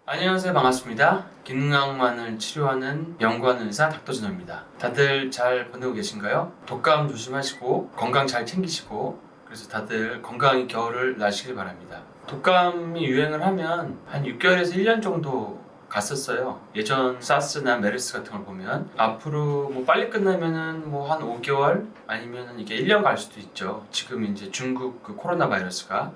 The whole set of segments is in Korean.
안녕하세요. 반갑습니다. 기능학만을 치료하는 연구하는 의사 닥터진호입니다. 다들 잘 보내고 계신가요? 독감 조심하시고 건강 잘 챙기시고 그래서 다들 건강히 겨울을 나시길 바랍니다. 독감이 유행을 하면 한 6개월에서 1년 정도 갔었어요. 예전 사스나 메르스 같은 걸 보면 앞으로 뭐 빨리 끝나면은 뭐 한 5개월 아니면은 이게 1년 갈 수도 있죠. 지금 이제 중국 그 코로나 바이러스가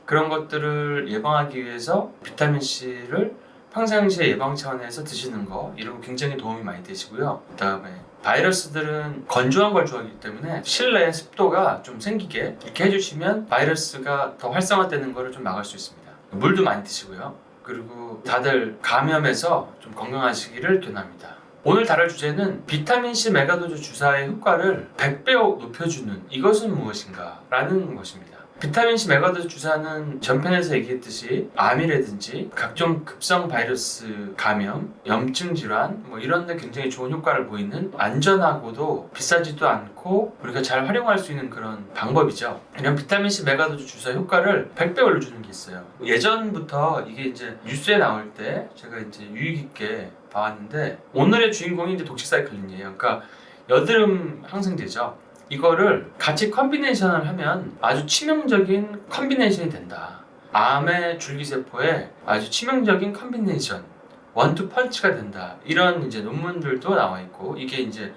그런 것들을 예방하기 위해서 비타민C를 평상시에 예방 차원에서 드시는 거 이런 거 굉장히 도움이 많이 되시고요. 그 다음에 바이러스들은 건조한 걸 좋아하기 때문에 실내 습도가 좀 생기게 이렇게 해주시면 바이러스가 더 활성화되는 거를 좀 막을 수 있습니다. 물도 많이 드시고요. 그리고 다들 감염해서 좀 건강하시기를 권합니다. 오늘 다룰 주제는 비타민C 메가도즈 주사의 효과를 100배 높여주는 이것은 무엇인가 라는 것입니다. 비타민C 메가도즈 주사는 전편에서 얘기했듯이 암이라든지 각종 급성 바이러스 감염, 염증 질환 뭐 이런 데 굉장히 좋은 효과를 보이는 안전하고도 비싸지도 않고 우리가 잘 활용할 수 있는 그런 방법이죠. 이런 비타민C 메가도즈 주사 효과를 100배 올려주는 게 있어요. 예전부터 이게 이제 뉴스에 나올 때 제가 이제 유익 있게 봐왔는데 오늘의 주인공이 이제 독시사이클린이에요. 그러니까 여드름 항생제죠. 이거를 같이 컨비네이션을 하면 아주 치명적인 컨비네이션이 된다. 암의 줄기세포에 아주 치명적인 컨비네이션, 원투 펀치가 된다. 이런 이제 논문들도 나와 있고 이게 이제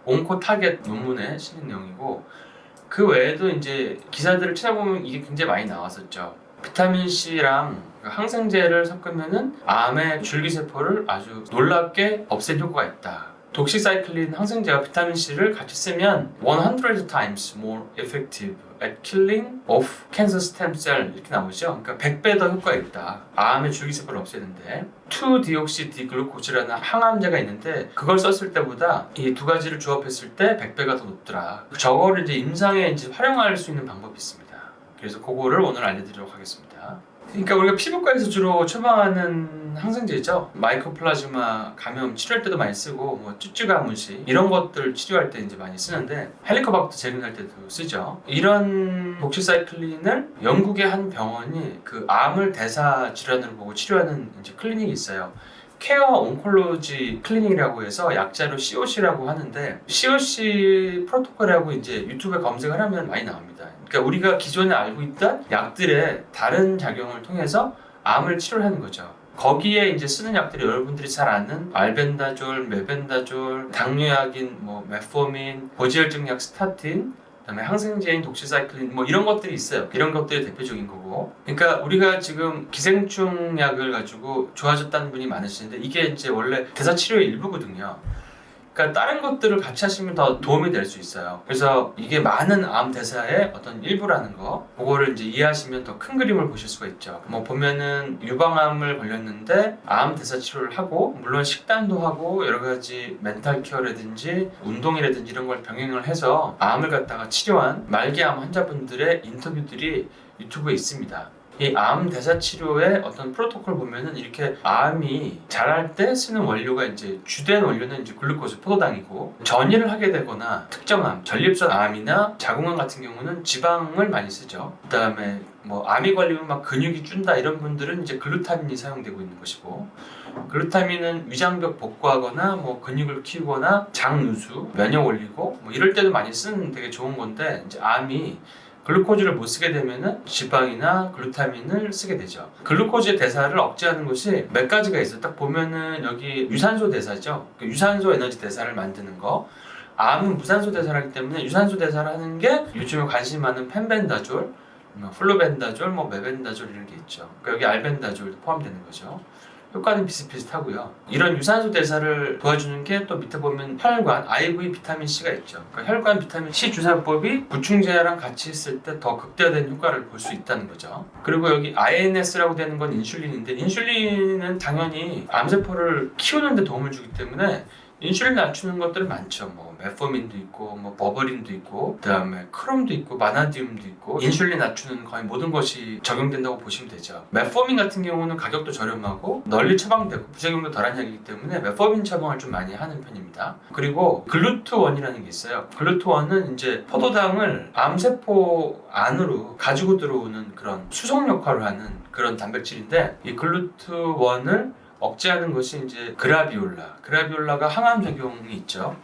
온코 타겟 논문에 실린 내용이고 그 외에도 이제 기사들을 찾아보면 이게 굉장히 많이 나왔었죠. 비타민 C랑 항생제를 섞으면은 암의 줄기세포를 아주 놀랍게 없앨 효과가 있다. 독시사이클린 항생제와 비타민 C를 같이 쓰면 100 times more effective at killing off cancer stem cell 이렇게 나오죠. 그러니까 100배 더 효과가 있다. 암의 줄기세포를 없애는데 2-디옥시디글루코즈라는 항암제가 있는데 그걸 썼을 때보다 이 두 가지를 조합했을 때 100배가 더 높더라. 저거를 이제 임상에 이제 활용할 수 있는 방법이 있습니다. 그래서 그거를 오늘 알려드리도록 하겠습니다. 그러니까 우리가 피부과에서 주로 처방하는 항생제죠. 마이코플라즈마 감염 치료할 때도 많이 쓰고 뭐 쭈쭈가무시 이런 것들 치료할 때 이제 많이 쓰는데 헬리코박터 제균할 때도 쓰죠. 이런 독시사이클린을 영국의 한 병원이 그 암을 대사 질환으로 보고 치료하는 이제 클리닉이 있어요. 케어 온콜로지 클리닉이라고 해서 약자로 COC라고 하는데 COC 프로토콜이라고 이제 유튜브에 검색을 하면 많이 나옵니다. 그러니까 우리가 기존에 알고 있던 약들의 다른 작용을 통해서 암을 치료하는 거죠. 거기에 이제 쓰는 약들이 여러분들이 잘 아는 알벤다졸, 메벤다졸, 당뇨약인 뭐 메포민, 고지혈증 약 스타틴, 그다음에 항생제인 독시사이클린 뭐 이런 것들이 있어요. 이런 것들이 대표적인 거고. 그러니까 우리가 지금 기생충 약을 가지고 좋아졌다는 분이 많으시는데 이게 이제 원래 대사 치료의 일부거든요. 그러니까 다른 것들을 같이 하시면 더 도움이 될 수 있어요. 그래서 이게 많은 암 대사의 어떤 일부라는 거, 그거를 이제 이해하시면 더 큰 그림을 보실 수가 있죠. 뭐 보면은 유방암을 걸렸는데 암 대사 치료를 하고, 물론 식단도 하고 여러 가지 멘탈 케어라든지 운동이라든지 이런 걸 병행을 해서 암을 갖다가 치료한 말기암 환자분들의 인터뷰들이 유튜브에 있습니다. 이 암 대사 치료의 어떤 프로토콜 보면은 이렇게 암이 자랄 때 쓰는 원료가 이제 주된 원료는 이제 글루코즈 포도당이고 전이를 하게 되거나 특정암, 전립선 암이나 자궁암 같은 경우는 지방을 많이 쓰죠. 그다음에 뭐 암이 걸리면 막 근육이 준다 이런 분들은 이제 글루타민이 사용되고 있는 것이고 글루타민은 위장벽 복구하거나 뭐 근육을 키우거나 장 누수, 면역 올리고 뭐 이럴 때도 많이 쓰는 되게 좋은 건데 이제 암이 글루코즈를 못 쓰게 되면은 지방이나 글루타민을 쓰게 되죠. 글루코즈의 대사를 억제하는 것이 몇 가지가 있어요. 딱 보면은 여기 유산소 대사죠. 그 유산소 에너지 대사를 만드는 거. 암은 무산소 대사를 하기 때문에 유산소 대사를 하는 게 요즘에 관심 많은 펜벤다졸, 플루벤다졸, 뭐 메벤다졸 이런 게 있죠. 그러니까 여기 알벤다졸도 포함되는 거죠. 효과는 비슷비슷하고요. 이런 유산소 대사를 도와주는 게 또 밑에 보면 혈관, IV 비타민C가 있죠. 그러니까 혈관 비타민C 주사법이 구충제랑 같이 했을 때 더 극대화된 효과를 볼 수 있다는 거죠. 그리고 여기 INS라고 되는 건 인슐린인데 인슐린은 당연히 암세포를 키우는 데 도움을 주기 때문에 인슐린 낮추는 것들 많죠. 뭐 메포민도 있고, 뭐 버버린도 있고, 그다음에 크롬도 있고, 마나디움도 있고, 인슐린 낮추는 거의 모든 것이 적용된다고 보시면 되죠. 메포민 같은 경우는 가격도 저렴하고 널리 처방되고 부작용도 덜한 약이기 때문에 메포민 처방을 좀 많이 하는 편입니다. 그리고 글루트원이라는 게 있어요. 글루트원은 이제 포도당을 암세포 안으로 가지고 들어오는 그런 수송 역할을 하는 그런 단백질인데, 이 글루트원을 억제하는 것이 이제 그라비올라가 항암 작용이 있죠.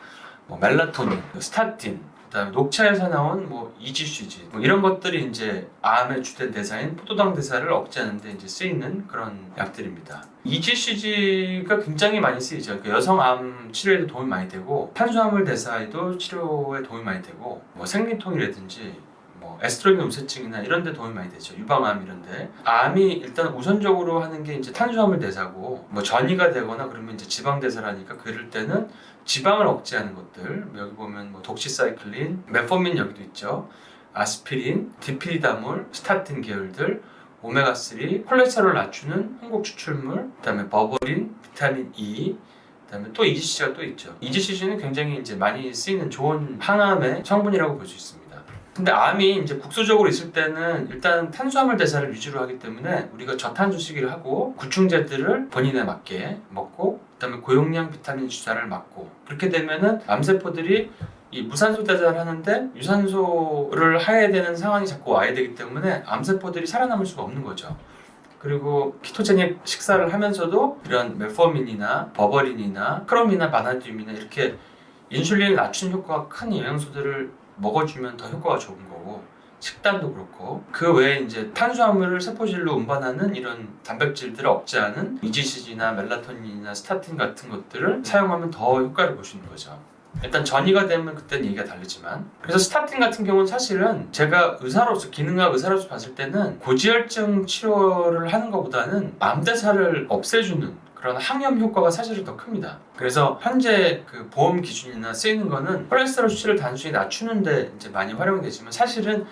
뭐 멜라토닌, 스타틴, 그다음에 녹차에서 나온 뭐 EGCG 뭐 이런 것들이 이제 암의 주된 대사인 포도당 대사를 억제하는 데 이제 쓰이는 그런 약들입니다. EGCG가 굉장히 많이 쓰이죠. 그러니까 여성암 치료에도 도움이 많이 되고, 탄수화물 대사에도 치료에 도움이 많이 되고, 뭐 생리통이라든지 뭐 에스트로겐 우세증이나 이런 데 도움이 많이 되죠. 유방암 이런 데. 암이 일단 우선적으로 하는 게 이제 탄수화물 대사고, 뭐 전이가 되거나 그러면 이제 지방 대사라니까 그럴 때는 지방을 억제하는 것들, 여기 보면 뭐 독시사이클린, 메포민 여기도 있죠. 아스피린, 디피리다몰, 스타틴 계열들, 오메가3, 콜레스테롤 낮추는 한국 추출물, 그다음에 버버린, 비타민 E, 그다음에 또 EGCG가 또 있죠. EGCG는 굉장히 이제 많이 쓰이는 좋은 항암의 성분이라고 볼 수 있습니다. 근데 암이 이제 국소적으로 있을 때는 일단 탄수화물 대사를 위주로 하기 때문에 우리가 저탄수식을 하고 구충제들을 본인에 맞게 먹고, 그다음에 고용량 비타민 주사를 맞고, 그렇게 되면은 암세포들이 이 무산소 대사를 하는데 유산소를 해야 되는 상황이 자꾸 와야 되기 때문에 암세포들이 살아남을 수가 없는 거죠. 그리고 키토제닉 식사를 하면서도 이런 메포민이나 버버린이나 크롬이나 바나디움이나 이렇게 인슐린을 낮추는 효과가 큰 영양소들을 먹어주면 더 효과가 좋은 거고, 식단도 그렇고, 그 외에 이제 탄수화물을 세포질로 운반하는 이런 단백질들을 억제하는 EGCG나 멜라토닌이나 스타틴 같은 것들을 사용하면 더 효과를 볼 수 있는 거죠. 일단 전이가 되면 그때는 얘기가 다르지만, 그래서 스타틴 같은 경우는 사실은 제가 의사로서, 기능학 의사로서 봤을 때는 고지혈증 치료를 하는 것보다는 암대사를 없애주는 그런 항염 효과가 사실은 더 큽니다. 그래서 현재 그 보험 기준이나 쓰이는 거는 콜레스테롤 수치를 단순히 낮추는데 이제 많이 활용이 되지만, 사실은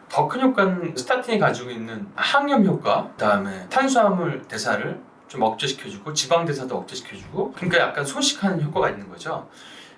더 큰 효과는 스타틴이 가지고 있는 항염 효과, 그다음에 탄수화물 대사를 좀 억제시켜주고 지방 대사도 억제시켜주고, 그러니까 약간 소식하는 효과가 있는 거죠.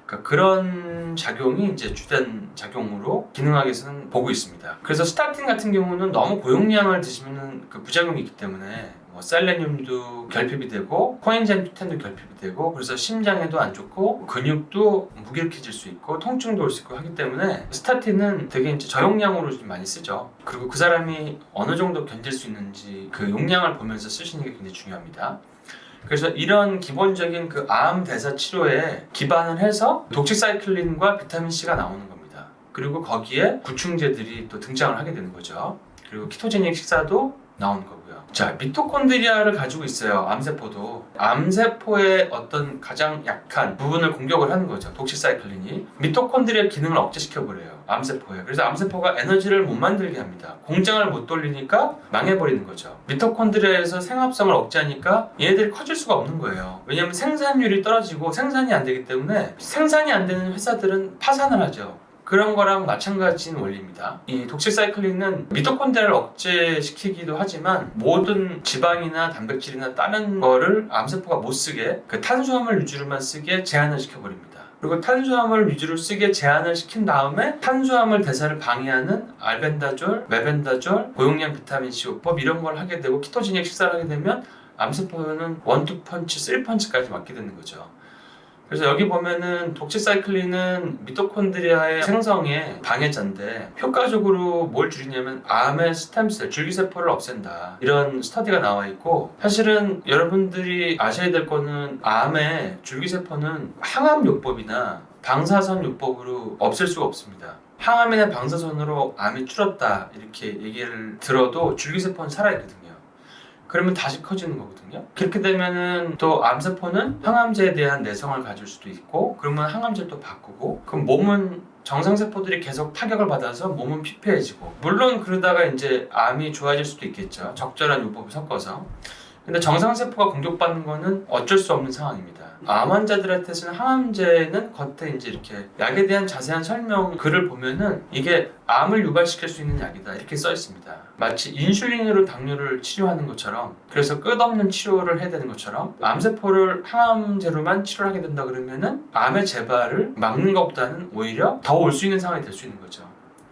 그러니까 그런 작용이 이제 주된 작용으로 기능학에서는 보고 있습니다. 그래서 스타틴 같은 경우는 너무 고용량을 드시면 그 부작용이 있기 때문에 뭐 셀레늄도 결핍이 되고 코엔자임 Q10도 결핍이 되고, 그래서 심장에도 안 좋고 근육도 무기력해질 수 있고 통증도 올 수 있고 하기 때문에 스타틴은 되게 이제 저용량으로 좀 많이 쓰죠. 그리고 그 사람이 어느 정도 견딜 수 있는지 그 용량을 보면서 쓰시는 게 굉장히 중요합니다. 그래서 이런 기본적인 그 암 대사 치료에 기반을 해서 독시사이클린과 비타민 C가 나오는 겁니다. 그리고 거기에 구충제들이 또 등장을 하게 되는 거죠. 그리고 키토제닉 식사도 나오는 거고요. 자, 미토콘드리아를 가지고 있어요. 암세포도. 암세포의 어떤 가장 약한 부분을 공격을 하는 거죠. 독시사이클린이 미토콘드리아 기능을 억제시켜버려요, 암세포에. 그래서 암세포가 에너지를 못 만들게 합니다. 공장을 못 돌리니까 망해버리는 거죠. 미토콘드리아에서 생합성을 억제하니까 얘네들이 커질 수가 없는 거예요. 왜냐하면 생산율이 떨어지고 생산이 안 되기 때문에, 생산이 안 되는 회사들은 파산을 하죠. 그런 거랑 마찬가지인 원리입니다. 이 독시사이클린은 미토콘드리아를 억제시키기도 하지만 모든 지방이나 단백질이나 다른 거를 암세포가 못 쓰게, 그 탄수화물 위주로만 쓰게 제한을 시켜버립니다. 그리고 탄수화물 위주로 쓰게 제한을 시킨 다음에 탄수화물 대사를 방해하는 알벤다졸, 메벤다졸, 고용량 비타민 C 요법 이런 걸 하게 되고, 키토제닉 식사를 하게 되면 암세포는 1, 2펀치, 3펀치까지 맞게 되는 거죠. 그래서 여기 보면은 독시사이클린은 미토콘드리아의 생성의 방해자인데 효과적으로 뭘 줄이냐면 암의 스템셀, 줄기세포를 없앤다, 이런 스터디가 나와 있고, 사실은 여러분들이 아셔야 될 거는 암의 줄기세포는 항암요법이나 방사선요법으로 없앨 수가 없습니다. 항암이나 방사선으로 암이 줄었다 이렇게 얘기를 들어도 줄기세포는 살아있거든요. 그러면 다시 커지는 거거든요. 그렇게 되면은 또 암세포는 항암제에 대한 내성을 가질 수도 있고, 그러면 항암제를 또 바꾸고, 그럼 몸은 정상세포들이 계속 타격을 받아서 몸은 피폐해지고, 물론 그러다가 이제 암이 좋아질 수도 있겠죠. 적절한 요법을 섞어서. 근데 정상세포가 공격받는 거는 어쩔 수 없는 상황입니다. 암 환자들한테서는 항암제는 겉에 이제 이렇게 약에 대한 자세한 설명 글을 보면은 이게 암을 유발시킬 수 있는 약이다 이렇게 써 있습니다. 마치 인슐린으로 당뇨를 치료하는 것처럼, 그래서 끝없는 치료를 해야 되는 것처럼 암세포를 항암제로만 치료를 하게 된다 그러면은 암의 재발을 막는 것보다는 오히려 더 올 수 있는 상황이 될 수 있는 거죠.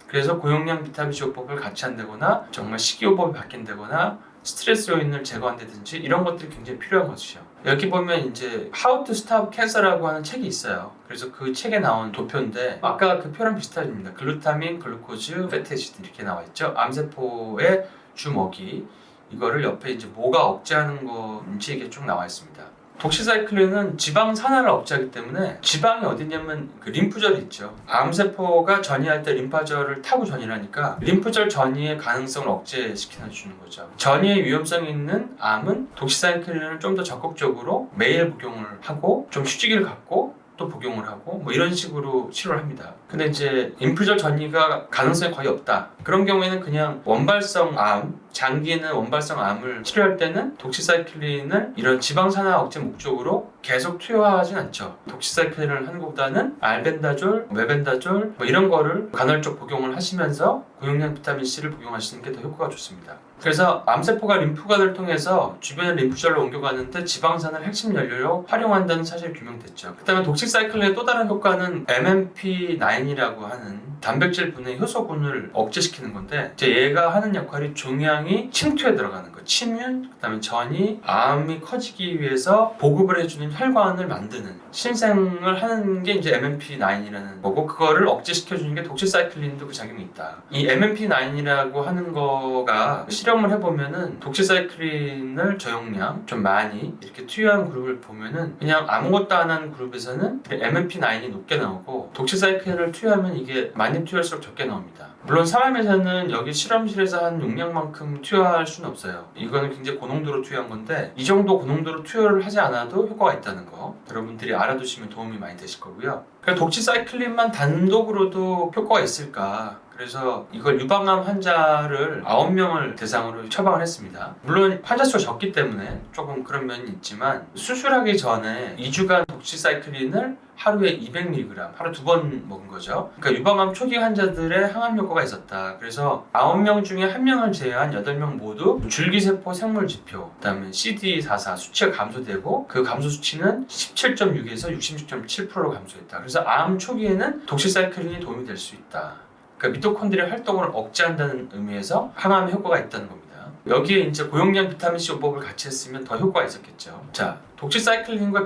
그래서 고용량 비타민C 요법을 같이 한다거나 정말 식이요법이 바뀐다거나 스트레스 요인을 제거한다든지 이런 것들이 굉장히 필요한 것이죠. 여기 보면 이제 How to Stop Cancer라고 하는 책이 있어요. 그래서 그 책에 나온 도표인데 아까 그 표랑 비슷합니다. 글루타민, 글루코즈, 패티에시드 이렇게 나와 있죠. 암세포의 주먹이 이거를 옆에 이제 뭐가 억제하는 건지 이게 쭉 나와 있습니다. 독시사이클린은 지방 산화를 억제하기 때문에 지방이 어디냐면 그 림프절이 있죠. 암세포가 전이할 때 림파절을 타고 전이를 하니까 림프절 전이의 가능성을 억제시켜 주는 거죠. 전이의 위험성이 있는 암은 독시사이클린을 좀 더 적극적으로 매일 복용을 하고 좀 휴지기를 갖고 또 복용을 하고 뭐 이런 식으로 치료를 합니다. 근데 이제 림프절 전이가 가능성이 거의 없다. 그런 경우에는 그냥 원발성 암, 장기에는 원발성 암을 치료할 때는 독시사이클린을 이런 지방산화 억제 목적으로 계속 투여하진 않죠. 독시사이클린을 하는 것보다는 알벤다졸, 메벤다졸 뭐 이런 거를 간헐적 복용을 하시면서 고용량 비타민C를 복용하시는 게 더 효과가 좋습니다. 그래서 암세포가 림프관을 통해서 주변의 림프절로 옮겨가는데 지방산을 핵심 연료로 활용한다는 사실이 규명됐죠. 그 다음에 독시사이클린의 또 다른 효과는 MMP9이라고 하는 단백질 분해 효소군을 억제시키는 건데 이제 얘가 하는 역할이 종양이 침투에 들어가는 거, 침윤, 그 다음에 전이 암이 커지기 위해서 보급을 해주는 혈관을 만드는 신생을 하는 게 이제 MMP9이라는 거고, 그거를 억제시켜주는 게 독시사이클린도 그 작용이 있다. 이 MMP9이라고 하는 거가 실험을 해보면은 독시사이클린을 저용량 좀 많이 이렇게 투여한 그룹을 보면은 그냥 아무것도 안 하는 그룹에서는 MMP9이 높게 나오고 독시사이클린을 투여하면 이게 많이 투여할수록 적게 나옵니다. 물론 사람에서는 여기 실험실에서 한 용량만큼 투여할 수는 없어요. 이거는 굉장히 고농도로 투여한 건데 이 정도 고농도로 투여를 하지 않아도 효과가 있다는 거 여러분들이 알아두시면 도움이 많이 되실 거고요. 그래서 독시사이클린만 단독으로도 효과가 있을까? 그래서 이걸 유방암 환자를 9명을 대상으로 처방을 했습니다. 물론 환자 수가 적기 때문에 조금 그런 면이 있지만 수술하기 전에 2주간 독시사이클린을 하루에 200mg, 하루 2번 먹은 거죠. 그러니까 유방암 초기 환자들의 항암 효과가 있었다. 그래서 9명 중에 1명을 제외한 8명 모두 줄기세포 생물지표, 그 다음에 CD44 수치가 감소되고 그 감소 수치는 17.6에서 66.7%로 감소했다. 그래서 암 초기에는 독시사이클린이 도움이 될 수 있다. 그러니까 미토콘드리아 활동을 억제한다는 의미에서 항암 효과가 있다는 겁니다. 여기에 이제 고용량 비타민C 요법을 같이 했으면 더 효과가 있었겠죠. 자, 독시사이클린과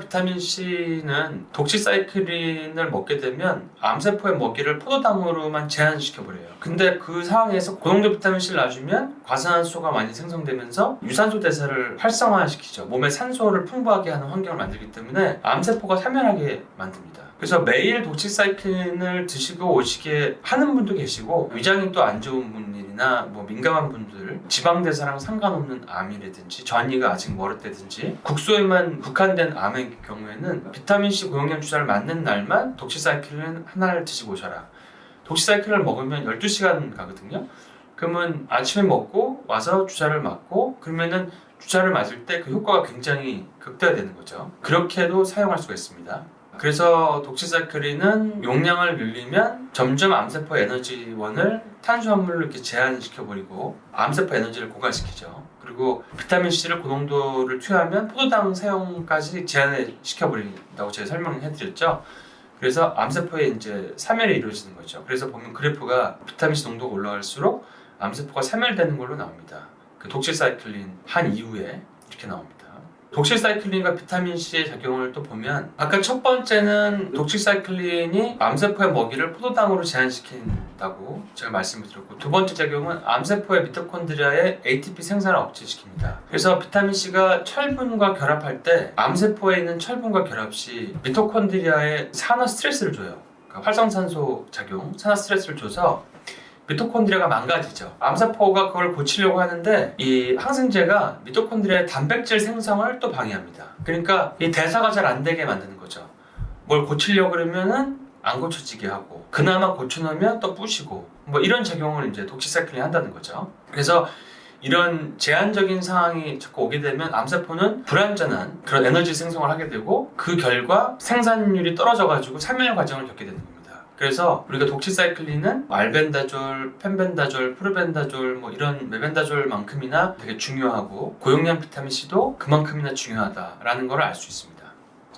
비타민C는 독시사이클린을 먹게 되면 암세포의 먹이를 포도당으로만 제한시켜버려요. 근데 그 상황에서 고농도 비타민C를 놔주면 과산화수소가 많이 생성되면서 유산소 대사를 활성화시키죠. 몸에 산소를 풍부하게 하는 환경을 만들기 때문에 암세포가 사멸하게 만듭니다. 그래서 매일 독시사이클린을 드시고 오시게 하는 분도 계시고 위장이 또 안 좋은 분들이나 뭐 민감한 분들, 지방대사랑 상관없는 암이라든지 전이가 아직 멀었다든지 국소에만 국한된 암의 경우에는 비타민C 고용량 주사를 맞는 날만 독시사이클린 하나를 드시고 오셔라. 독시사이클린을 먹으면 12시간 가거든요. 그러면 아침에 먹고 와서 주사를 맞고 그러면은 주사를 맞을 때 그 효과가 굉장히 극대화되는 거죠. 그렇게도 사용할 수가 있습니다. 그래서 독시사이클린은 용량을 늘리면 점점 암세포 에너지원을 탄수화물로 이렇게 제한시켜버리고 암세포 에너지를 고갈시키죠. 그리고 비타민C를 고농도를 투여하면 포도당 사용까지 제한시켜버린다고 제가 설명해드렸죠. 그래서 암세포에 이제 사멸이 이루어지는 거죠. 그래서 보면 그래프가 비타민C 농도가 올라갈수록 암세포가 사멸되는 걸로 나옵니다. 그 독시사이클린 한 이후에 이렇게 나옵니다. 독시사이클린과 비타민C의 작용을 또 보면 아까 첫 번째는 독시사이클린이 암세포의 먹이를 포도당으로 제한시킨다고 제가 말씀을 드렸고, 두 번째 작용은 암세포의 미토콘드리아의 ATP 생산을 억제시킵니다. 그래서 비타민C가 철분과 결합할 때 암세포에 있는 철분과 결합 시 미토콘드리아에 산화 스트레스를 줘요. 그러니까 활성산소 작용, 산화 스트레스를 줘서 미토콘드리아가 망가지죠. 암세포가 그걸 고치려고 하는데 이 항생제가 미토콘드리아의 단백질 생성을 또 방해합니다. 그러니까 이 대사가 잘 안 되게 만드는 거죠. 뭘 고치려고 그러면은 안 고쳐지게 하고 그나마 고쳐놓으면 또 부시고 뭐 이런 작용을 이제 독시사이클린이 한다는 거죠. 그래서 이런 제한적인 상황이 자꾸 오게 되면 암세포는 불완전한 그런 에너지 생성을 하게 되고 그 결과 생산율이 떨어져가지고 사멸 과정을 겪게 되는 겁니다. 그래서 우리가 독시사이클린은 알벤다졸, 펜벤다졸, 프르벤다졸 뭐 이런 메벤다졸만큼이나 되게 중요하고 고용량 비타민C도 그만큼이나 중요하다라는 걸 알 수 있습니다.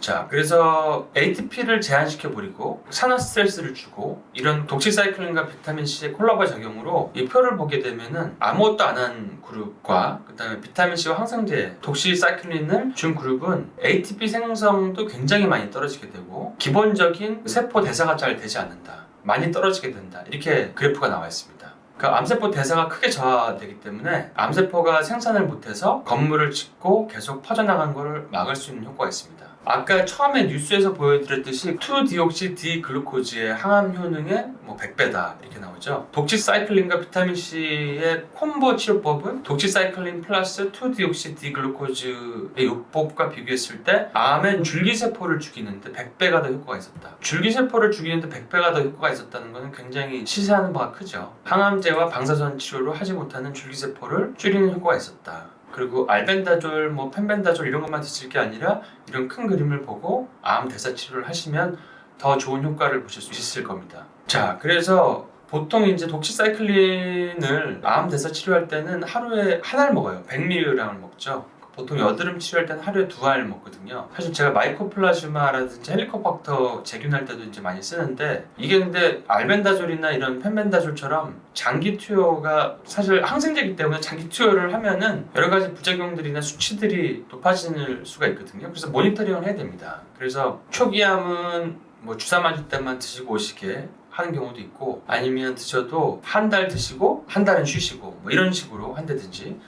자, 그래서 ATP를 제한시켜버리고 산화 스트레스를 주고 이런 독시사이클린과 비타민C의 콜라보 작용으로 이 표를 보게 되면은 아무것도 안 한 그룹과 그 다음에 비타민C와 항생제 독시사이클린을 준 그룹은 ATP 생성도 굉장히 많이 떨어지게 되고 기본적인 세포 대사가 잘 되지 않는다, 많이 떨어지게 된다, 이렇게 그래프가 나와 있습니다. 그 암세포 대사가 크게 저하되기 때문에 암세포가 생산을 못해서 건물을 짓고 계속 퍼져나가는 것을 막을 수 있는 효과가 있습니다. 아까 처음에 뉴스에서 보여드렸듯이 2-디옥시디글루코즈의 항암 효능의 100배다 이렇게 나오죠. 독시사이클린과 비타민C의 콤보 치료법은 독시사이클린 플러스 2-디옥시디글루코즈의 요법과 비교했을 때 암의 줄기세포를 죽이는데 100배가 더 효과가 있었다. 줄기세포를 죽이는데 100배가 더 효과가 있었다는 것은 굉장히 시사하는 바가 크죠. 항암제와 방사선 치료로 하지 못하는 줄기세포를 줄이는 효과가 있었다. 그리고 알벤다졸, 펜벤다졸 이런 것만 드실 게 아니라 이런 큰 그림을 보고 암 대사 치료를 하시면 더 좋은 효과를 보실 수 있을 겁니다. 자, 그래서 보통 이제 독시사이클린을 암 대사 치료할 때는 하루에 한 알 먹어요. 100mg을 먹죠. 보통 여드름 치료할 때는 하루에 2알 먹거든요. 사실 제가 마이코플라즈마라든지 헬리코박터 제균할 때도 이제 많이 쓰는데 이게 근데 알벤다졸이나 이런 펜벤다졸처럼 장기 투여가 사실 항생제이기 때문에 장기 투여를 하면은 여러 가지 부작용들이나 수치들이 높아질 수가 있거든요. 그래서 모니터링을 해야 됩니다. 그래서 초기암은 주사 맞을 때만 드시고 오시게 하는 경우도 있고 아니면 드셔도 한 달 드시고 한 달은 쉬시고 이런 식으로 한다든지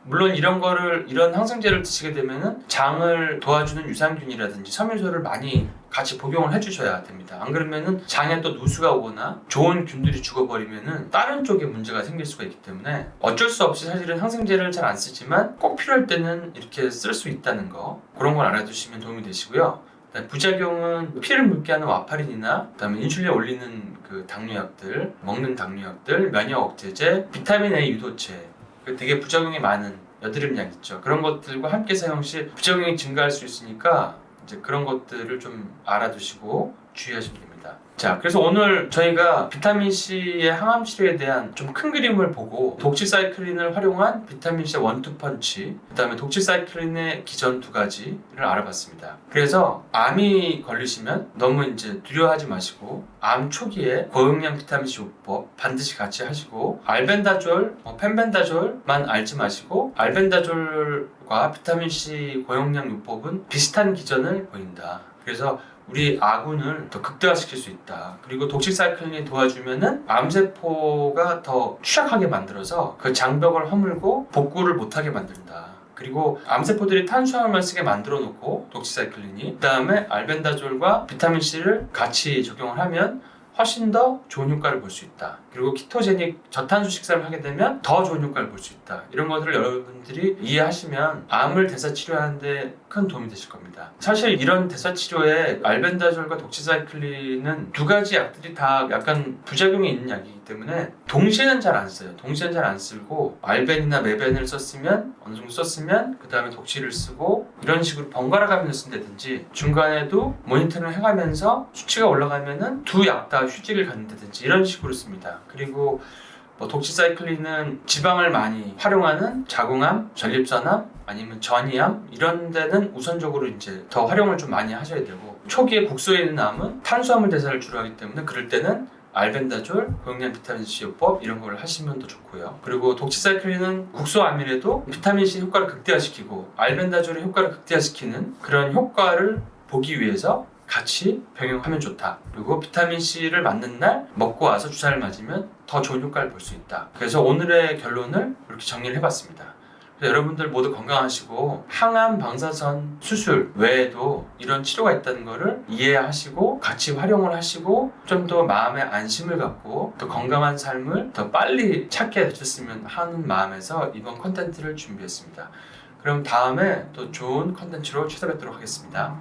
물론 이런 항생제를 드시게 되면은 장을 도와주는 유산균이라든지 섬유소를 많이 같이 복용을 해주셔야 됩니다. 안 그러면은 장에 또 누수가 오거나 좋은 균들이 죽어버리면은 다른 쪽에 문제가 생길 수가 있기 때문에 어쩔 수 없이 사실은 항생제를 잘 안 쓰지만 꼭 필요할 때는 이렇게 쓸 수 있다는 거, 그런 걸 알아두시면 도움이 되시고요. 부작용은 피를 묽게 하는 와파린이나 그다음에 인슐린 올리는 그 당뇨약들, 먹는 당뇨약들, 면역 억제제, 비타민 A 유도체, 되게 부작용이 많은 여드름약 있죠. 그런 것들과 함께 사용 시 부작용이 증가할 수 있으니까 이제 그런 것들을 좀 알아두시고 주의하시면 됩니다. 자, 그래서 오늘 저희가 비타민C의 항암 치료에 대한 좀 큰 그림을 보고 독시사이클린을 활용한 비타민C의 원투펀치, 그 다음에 독시사이클린의 기전 2가지를 알아봤습니다. 그래서 암이 걸리시면 너무 이제 두려워하지 마시고 암 초기에 고용량 비타민C 요법 반드시 같이 하시고 알벤다졸, 펜벤다졸만 알지 마시고 알벤다졸과 비타민C 고용량 요법은 비슷한 기전을 보인다. 그래서 우리 아군을 더 극대화시킬 수 있다. 그리고 독시사이클린이 도와주면은 암세포가 더 취약하게 만들어서 그 장벽을 허물고 복구를 못하게 만든다. 그리고 암세포들이 탄수화물만 쓰게 만들어 놓고 독시사이클린이 그 다음에 알벤다졸과 비타민C를 같이 적용을 하면 훨씬 더 좋은 효과를 볼 수 있다. 그리고 키토제닉 저탄수 식사를 하게 되면 더 좋은 효과를 볼 수 있다. 이런 것들을 여러분들이 이해하시면 암을 대사 치료하는데 큰 도움이 되실 겁니다. 사실 이런 대사 치료에 알벤다졸과 독시사이클린은 2가지 약들이 다 약간 부작용이 있는 약이기 때문에 동시에는 잘 안 써요. 동시에는 잘 안 쓰고 알벤이나 메벤을 썼으면 어느 정도 썼으면 그 다음에 독시를 쓰고 이런 식으로 번갈아 가면서 쓴다든지 중간에도 모니터링을 해가면서 수치가 올라가면은 2약 다 휴직을 갖는다든지 이런 식으로 씁니다. 그리고 독시사이클린은 지방을 많이 활용하는 자궁암, 전립선암, 아니면 전이암 이런 데는 우선적으로 이제 더 활용을 좀 많이 하셔야 되고 초기에 국소에 있는 암은 탄수화물 대사를 주로 하기 때문에 그럴 때는 알벤다졸, 고용량 비타민C 요법 이런 걸 하시면 더 좋고요. 그리고 독시사이클린은 국소암이라도 비타민C 효과를 극대화시키고 알벤다졸의 효과를 극대화시키는 그런 효과를 보기 위해서 같이 병용하면 좋다. 그리고 비타민C를 맞는 날 먹고 와서 주사를 맞으면 더 좋은 효과를 볼 수 있다. 그래서 오늘의 결론을 이렇게 정리를 해봤습니다. 여러분들 모두 건강하시고 항암 방사선 수술 외에도 이런 치료가 있다는 것을 이해하시고 같이 활용을 하시고 좀 더 마음의 안심을 갖고 더 건강한 삶을 더 빨리 찾게 되셨으면 하는 마음에서 이번 콘텐츠를 준비했습니다. 그럼 다음에 또 좋은 콘텐츠로 찾아뵙도록 하겠습니다.